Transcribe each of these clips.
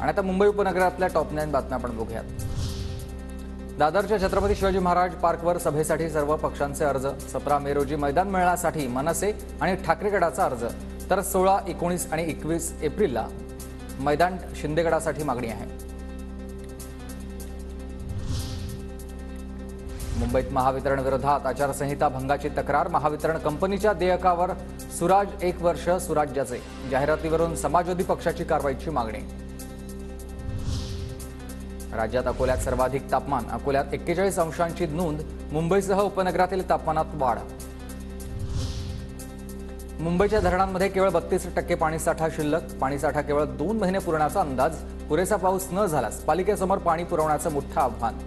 आणि आता मुंबई उपनगरातल्या टॉप 9 बातम्या आपण बघूयात। दादरच्या छत्रपती शिवाजी महाराज पार्कवर सभेसाठी सर्व पक्षांचे अर्ज। 17 मे रोजी मैदान मिळण्यासाठी मनसे आणि ठाकरे गटाचा अर्ज, तर 16, 19 आणि 21 एप्रिलला मैदान शिंदे गटासाठी मागणी आहे। मुंबईत महावितरण विरोधात आचारसंहिता भंगाची तक्रार। महावितरण कंपनीच्या देयकावर सुराज 1 वर्ष सुराज्याचे, जाहिरातीवरून समाजवादी पक्षाची कारवाईची मागणी। राज्यात अकोल्यात सर्वाधिक तापमान। अकोल्यात 41 अंशांची नोंद। मुंबईसह उपनगरातील तापमानात वाढ। मुंबईच्या धरणांमध्ये केवळ 32% पाणीसाठा शिल्लक। पाणीसाठा केवळ 2 महिने पुरण्याचा अंदाज। पुरेसा पाऊस न झाल्यास पालिकेसमोर पाणी पुरवण्याचं मोठं आव्हान।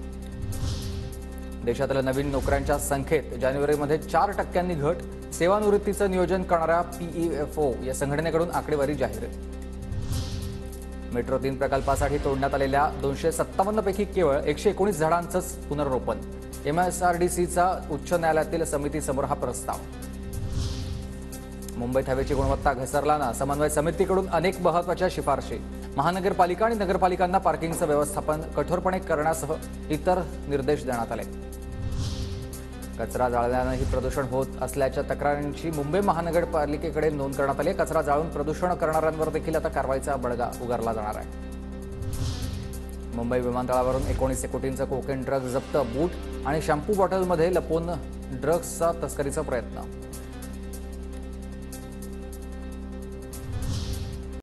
देशातल्या नवीन नोकऱ्यांच्या संख्येत जानेवारीमध्ये 4% घट। सेवानिवृत्तीचं नियोजन करणाऱ्या PEFO या संघटनेकडून आकडेवारी जाहीर। मेट्रो 3 प्रकल्पासाठी तोडण्यात आलेल्या 257 पैकी केवळ 119 झाडांचंच पुनर्रोपण। MSRDCचा उच्च न्यायालयातील समितीसमोर हा प्रस्ताव। मुंबईत हवेची गुणवत्ता घसरल्यानं समन्वय समितीकडून अनेक महत्त्वाच्या शिफारशी। महानगरपालिका आणि नगरपालिकांना पार्किंगचं व्यवस्थापन कठोरपणे करण्यासह इतर निर्देश देण्यात आले। कचरा जाळल्यानंही प्रदूषण होत असल्याच्या तक्रारींची मुंबई महानगरपालिकेकडे नोंद करण्यात आली। कचरा जाळून प्रदूषण करणाऱ्यांवर देखील आता कारवाईचा बडगा उगारला जाणार आहे। मुंबई विमानतळावरून 19 कोटींचा कोकेन ड्रग्ज जप्त। बूट आणि शॅम्पू बॉटलमध्ये लपवून ड्रग्जचा तस्करीचा प्रयत्न।